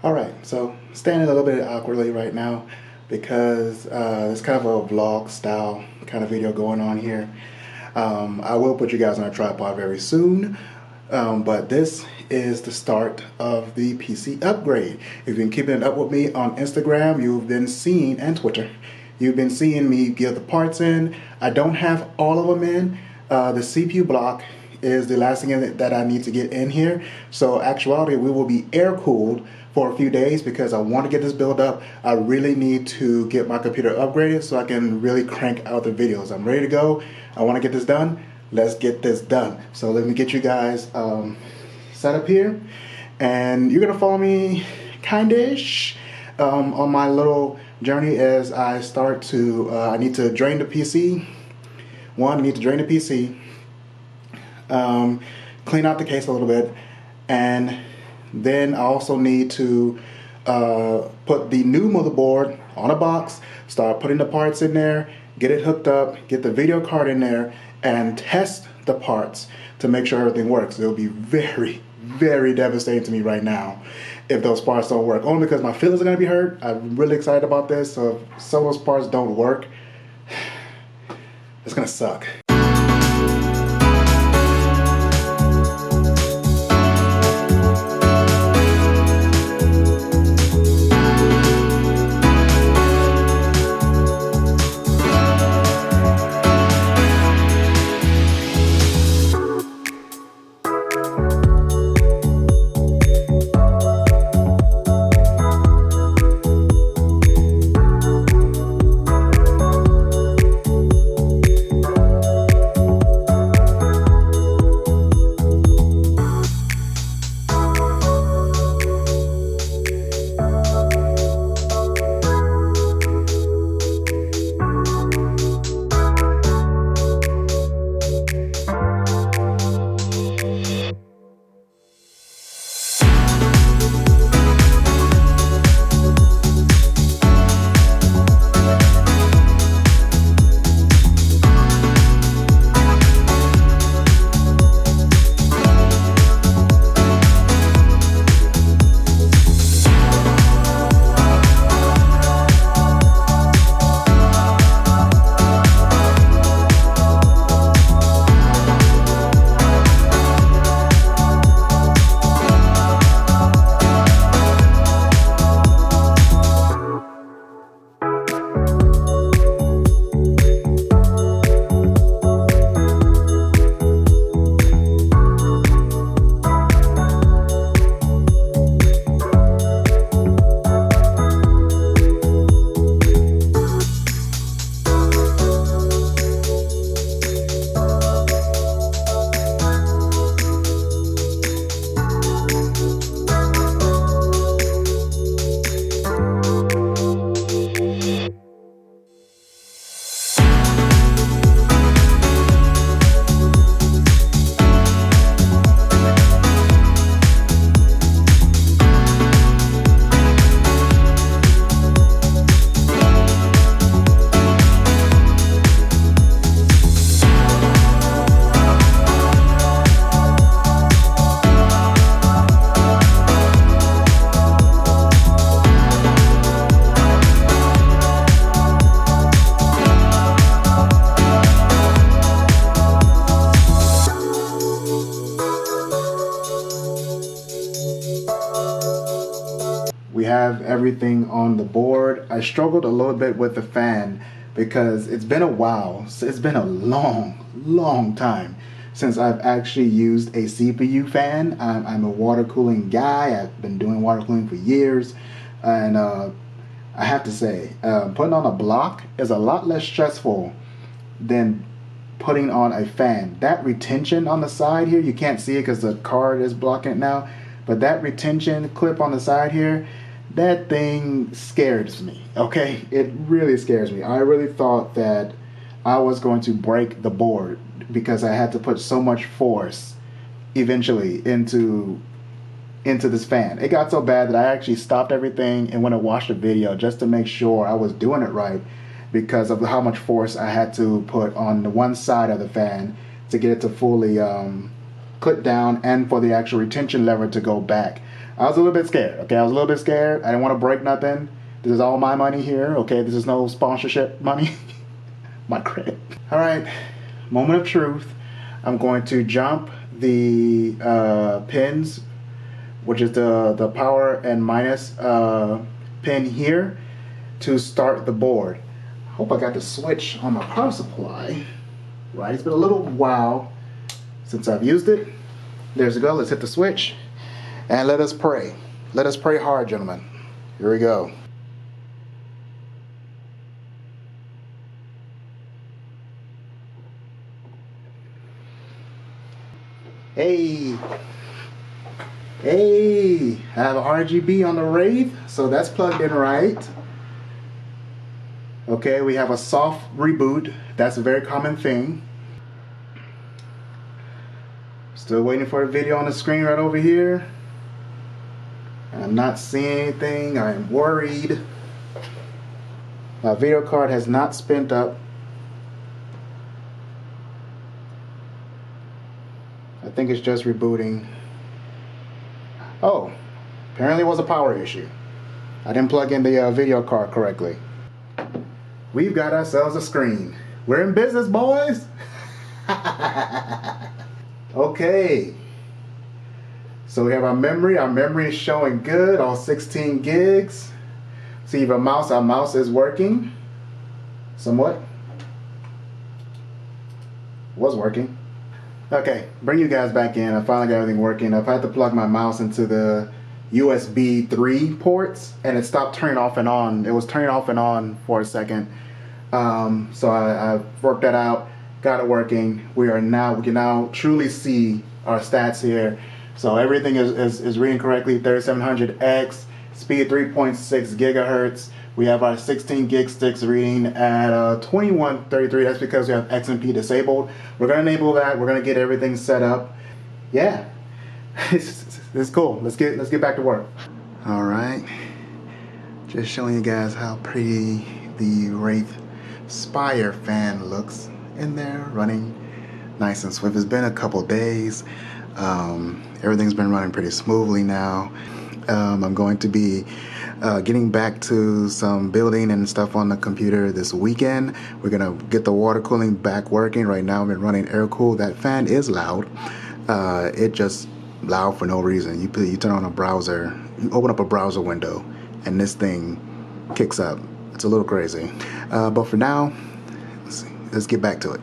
Alright, so standing a little bit awkwardly right now because it's kind of a vlog style kind of video going on here. I will put you guys on a tripod very soon, but this is the start of the PC upgrade. If you've been keeping it up with me on Instagram, you've been seeing, and Twitter, you've been seeing me get the parts in. I don't have all of them in. The CPU block is the last thing that I need to get in here. So actuality, we will be air cooled for a few days because I want to get this build up. I really need to get my computer upgraded so I can really crank out the videos. I'm ready to go. I want to get this done. Let's get this done. So let me get you guys set up here, and you're gonna follow me kinda-ish on my little journey as I start to I need to drain the PC. I need to drain the PC, clean out the case a little bit, and then I also need to put the new motherboard on a box, start putting the parts in there, get it hooked up, get the video card in there, and test the parts to make sure everything works. It'll be very, very devastating to me right now if those parts don't work, only because my feelings are going to be hurt. I'm really excited about this, so if some of those parts don't work, it's going to suck. We have everything on the board. I struggled a little bit with the fan because it's been a while. It's been a long time since I've actually used a CPU fan. I'm a water cooling guy. I've been doing water cooling for years, and I have to say, putting on a block is a lot less stressful than putting on a fan. That retention on the side here, you can't see it because the card is blocking it now, but that retention clip on the side here, that thing scares me, okay? It really scares me. I really thought that I was going to break the board because I had to put so much force eventually into this fan. It got so bad that I actually stopped everything and went and watched a video just to make sure I was doing it right because of how much force I had to put on the one side of the fan to get it to fully clip down and for the actual retention lever to go back. I was a little bit scared. Okay, I was a little bit scared. I didn't want to break nothing. This is all my money here. Okay, this is no sponsorship money. My credit. All right, moment of truth. I'm going to jump the pins, which is the power and minus pin here, to start the board. I hope I got the switch on my power supply. Right, it's been a little while since I've used it. There's a go. Let's hit the switch and let us pray. Let us pray hard, gentlemen. Here we go. Hey, I have RGB on the Wraith, so that's plugged in right. Okay, we have a soft reboot. That's a very common thing. Still waiting for a video on the screen right over here. I'm not seeing anything. I am worried. My video card has not spent up. I think it's just rebooting. Oh, apparently it was a power issue. I didn't plug in the video card correctly. We've got ourselves a screen. We're in business, boys. Okay. So we have our memory. Our memory is showing good, all 16 gigs. See if our mouse is working. Somewhat. Was working. Okay, bring you guys back in. I finally got everything working. I've had to plug my mouse into the USB 3 ports and it stopped turning off and on. It was turning off and on for a second. So I worked that out, got it working. We can now truly see our stats here. So everything is reading correctly. 3700X, speed 3.6 gigahertz. We have our 16 gig sticks reading at 2133. That's because we have XMP disabled. We're gonna enable that. We're gonna get everything set up. Yeah, it's cool. Let's get back to work. All right, just showing you guys how pretty the Wraith Spire fan looks in there, running nice and swift. It's been a couple days. Everything's been running pretty smoothly now. I'm going to be getting back to some building and stuff on the computer this weekend. We're gonna get the water cooling back working. Right now I've been running air cool. That fan is loud. It just loud for no reason. You turn on a browser, you open up a browser window and this thing kicks up. It's a little crazy. But for now, let's get back to it.